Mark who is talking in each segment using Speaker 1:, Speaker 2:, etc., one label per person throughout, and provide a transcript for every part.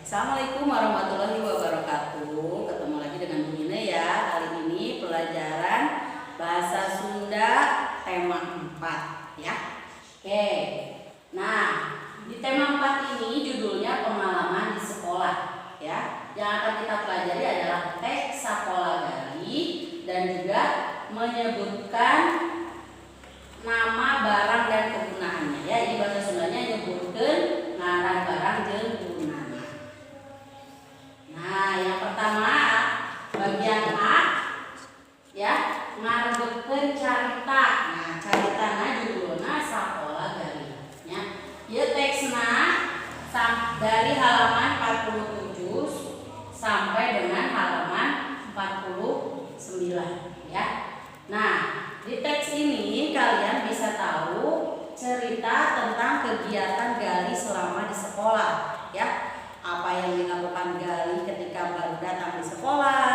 Speaker 1: Assalamualaikum warahmatullahi wabarakatuh. Ketemu lagi dengan Bu Ine ya. Kali ini pelajaran bahasa Sunda tema 4 ya. Oke. Nah, di tema 4 ini judulnya pengalaman di sekolah ya. Yang akan kita pelajari adalah teks Sakola Gali dan juga menyebutkan nama barang dan kegunaannya ya. Ini bahasa Sundanya nyebutkan ngaran barang jeung gunana. Nah, yang pertama bagian A ya, ngarebutkeun carita. Nah, caritana judulna Sakola Gali ya. Ieu teksna dari halaman 47 sampai dengan halaman 49 ya. Nah, di teks ini kalian bisa tahu cerita tentang kegiatan Gali selama di sekolah ya. Apa yang dilakukan Gali ketika baru datang di sekolah,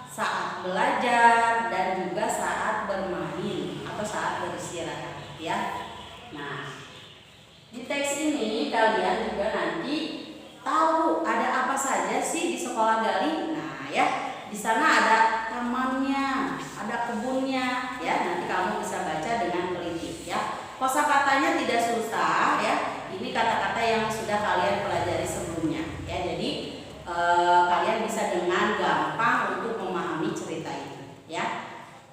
Speaker 1: saat belajar, dan juga saat bermain atau saat beristirahat ya. Nah, di teks ini kalian juga nanti tahu ada apa saja sih di sekolah Gali. Nah ya, di sana ada tamannya, ada kebunnya ya. Nanti kamu bisa baca dengan teliti ya. Kosakatanya tidak susah ya. Ini kata-kata yang sudah kalian pelajari sebelumnya ya. Jadi kalian bisa dengan gampang untuk memahami cerita itu ya.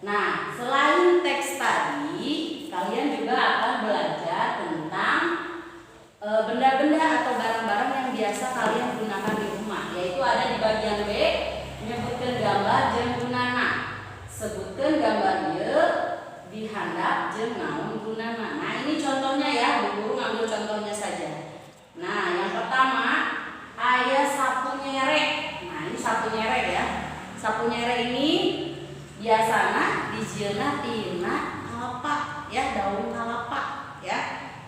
Speaker 1: Nah, selain teks tadi, kalian juga akan belajar tentang benda-benda atau barang-barang yang biasa kalian gunakan di rumah, yaitu ada di bagian B, menyebutkan gambar jeung gunana. Sebutkan gambar ieu dihandap jeung naon gunana. Nah, ini contohnya ya, Bu Guru ngambil contohnya saja. Nah, yang pertama aya sapu nyerek. Nah, ini sapu nyerek ya. Sapu nyerek ini biasana dijieunna tina kalapa ya, daun kalapa ya.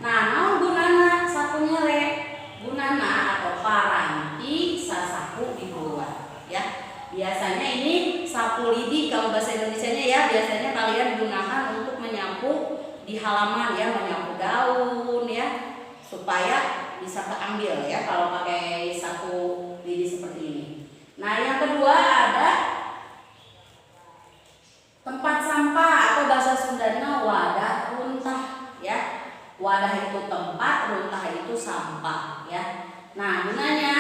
Speaker 1: Nah, naon gunana sapu nyerek? Gunana atau paranti sasapu dibuat ya. Biasanya ini sapu lidi kalau bahasa Indonesianya ya. Biasanya kalian gunakan untuk menyapu di halaman ya, menyapu daun ya, supaya bisa keambil ya kalau pakai sapu lidi seperti ini. Nah, yang kedua ada tempat sampah atau bahasa Sundanya wadah runtah ya. Wadah itu tempat, runtah itu sampah ya. Nah, gunanya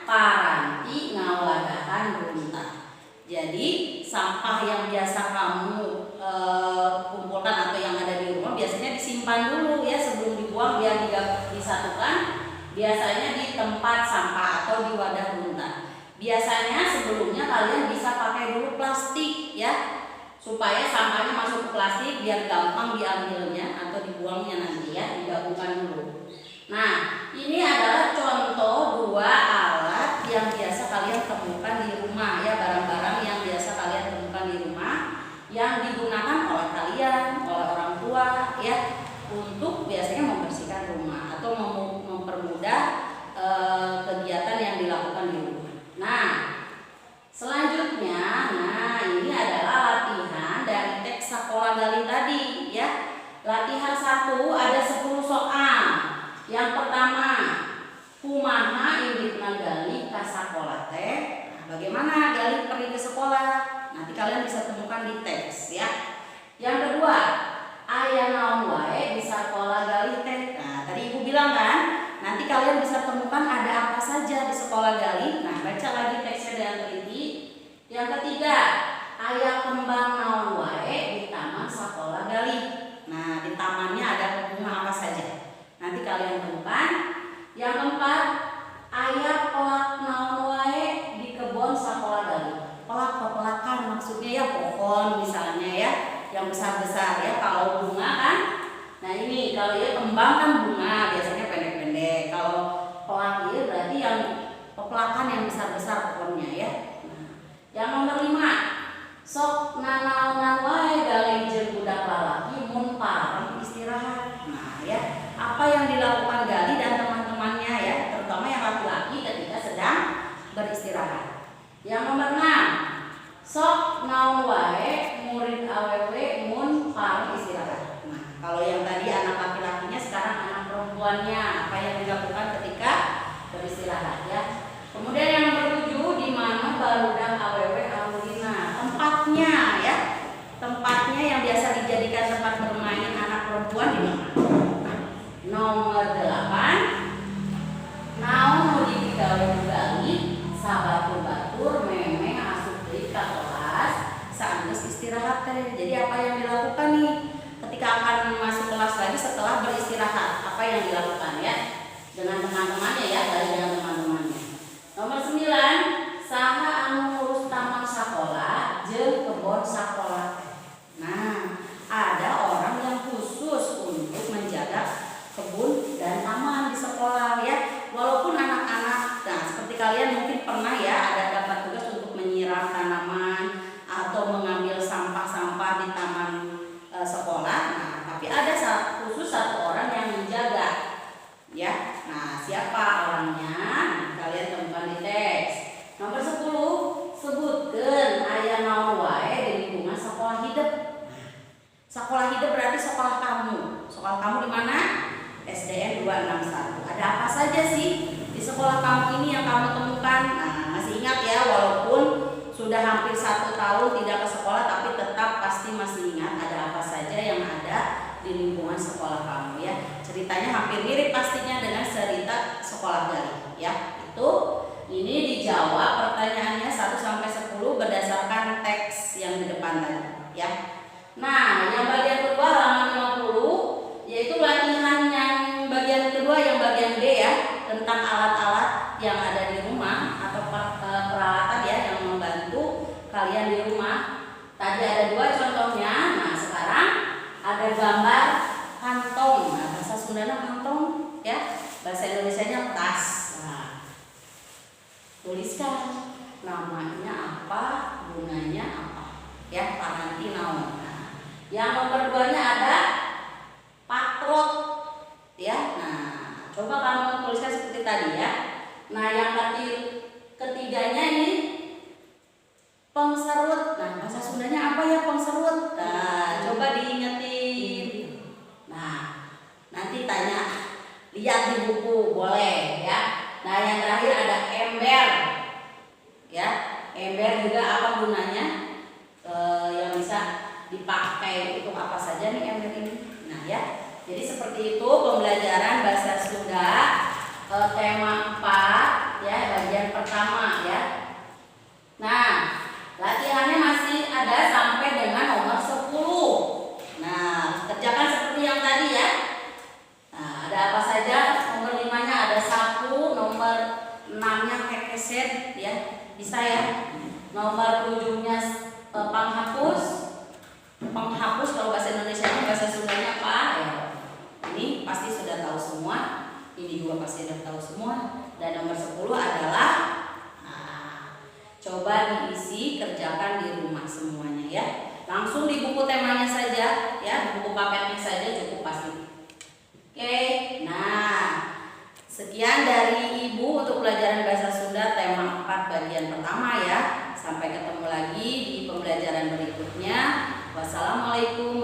Speaker 1: paranti ngawadahan runtah. Jadi sampah yang biasa kamu kumpulkan atau yang ada di rumah biasanya disimpan dulu ya sebelum dibuang biar disatukan. Biasanya di tempat sampah atau di wadah runtah. Biasanya sebelumnya kalian bisa pakai dulu plastik ya, supaya sampahnya masuk ke plastik biar gampang diambilnya atau dibuangnya nanti ya, digabungkan dulu. Nah, ini adalah contoh dua alat yang biasa kalian temukan di rumah ya, barang-barang yang biasa kalian temukan di rumah yang digunakan oleh kalian, oleh orang tua ya, untuk biasanya membersihkan rumah atau mempermudah kegiatan yang dilakukan di rumah. Nah, selanjutnya, ini adalah latihan dari teks Sakola Gali tadi ya. Latihan 1 ada 10 soal. Yang pertama, kumaha inditna Gali ka sakola teh? Nah, bagaimana Gali pergi ke sekolah? Nanti kalian bisa temukan di teks ya. Yang kedua, aya naon wae di sakola Gali teh? Nah, tadi Ibu bilang kan, nanti kalian bisa temukan ada apa saja di sekolah Gali. Nah, baca lagi teksnya dengan teliti. Yang ketiga, aya kembang naon wae di taman Sakola Gali. Nah, di tamannya ada bunga apa saja? Nanti kalian temukan. Yang keempat, aya pelak naon wae di kebun Sakola Gali. Pelak pepelakan maksudnya ya pohon misalnya ya, yang besar-besar ya. Kalau bunga kan, nah ini kalau ya kembang kan bunga biasanya pendek-pendek. Kalau pelak ini berarti yang pepelakan yang besar-besar pohonnya ya. Yang nomor 5, sok nanaonan wae Gali jeung budak lalaki mun pareng istirahat. Nah ya, apa yang dilakukan Gali dan teman-temannya ya, terutama yang laki-laki ketika sedang beristirahat. Yang nomor 6, sok naon wae murid awewe mun pareng istirahat. Nah, kalau yang tadi anak laki-lakinya, sekarang anak perempuannya, apa yang dilakukan ketika beristirahat ya. teman-temannya ya, balik dengan teman-temannya. Nomor 9, saha anu ngurus taman sakola jeung kebon sakola. Nah, ada orang yang khusus untuk menjaga kebun dan taman di sekolah ya. Walaupun anak-anak, nah seperti kalian mungkin pernah ya ada dapat tugas untuk menyiram tanaman atau mengambil sampah-sampah di taman sekolah. Nah, tapi ada khusus satu orang yang menjaga ya. Nah, siapa orangnya? Kalian temukan di teks. Nomor 10, sebutkeun aya naon wae di lingkungan sekolah hidup. Sekolah hidup berarti sekolah kamu. Sekolah kamu di mana? SDN 261. Ada apa saja sih di sekolah kamu ini yang kamu temukan? Nah, masih ingat ya, walaupun sudah hampir 1 tahun tidak ke sekolah, tapi tetap pasti masih ingat ada apa saja yang ada di lingkungan sekolah kamu ya. Ceritanya hampir mirip pastinya dengan cerita sekolah Gali ya. Ini dijawab pertanyaannya 1 sampai 10 berdasarkan teks yang di depan tadi ya. Nah, yang bagian kedua halaman 50 yaitu latihan yang bagian kedua, yang bagian B ya, tentang alat-alat yang ada di rumah atau peralatan ya yang membantu kalian di rumah. Tadi ada 2 contohnya. Nah, sekarang ada gambar kantong. Nah, bahasa Sundanya kantong ya, bahasa Indonesianya tas. Nah, tuliskan namanya apa, gunanya apa ya, paranti naon. Nah, yang nomor 2-nya ada patrot ya. Nah, coba kamu tuliskan seperti tadi ya. Nah, yang ketiganya ini pengserut. Nah, bahasa Sundanya apa ya pengserut? Nah, coba diingetin. Nah, nanti tanya, lihat di buku boleh ya. Nah, yang terakhir ada ember ya. Ember juga apa gunanya? Yang bisa dipakai untuk apa saja nih ember ini. Nah ya, jadi seperti itu pembelajaran bahasa Sunda tema 4 ya, bagian pertama ya. Nah, latihannya masih ada sampai dengan nomor 10. Nah, kerjakan seperti yang tadi ya. Nah, ada apa saja? Nomor 5-nya ada sapu, nomor 6-nya kekeset ya, bisa ya. Nomor 7-nya penghapus kalau bahasa Indonesianya, bahasa Sundanya apa ya. Ini pasti sudah tahu semua. Ini juga pasti sudah tahu semua. Dan nomor 10 adalah coba diisi, kerjakan di rumah semuanya ya. Langsung di buku temanya saja ya, di buku papetnya saja cukup pasti. Oke, nah sekian dari Ibu untuk pelajaran bahasa Sunda tema 4 bagian pertama ya. Sampai ketemu lagi di pembelajaran berikutnya. Wassalamualaikum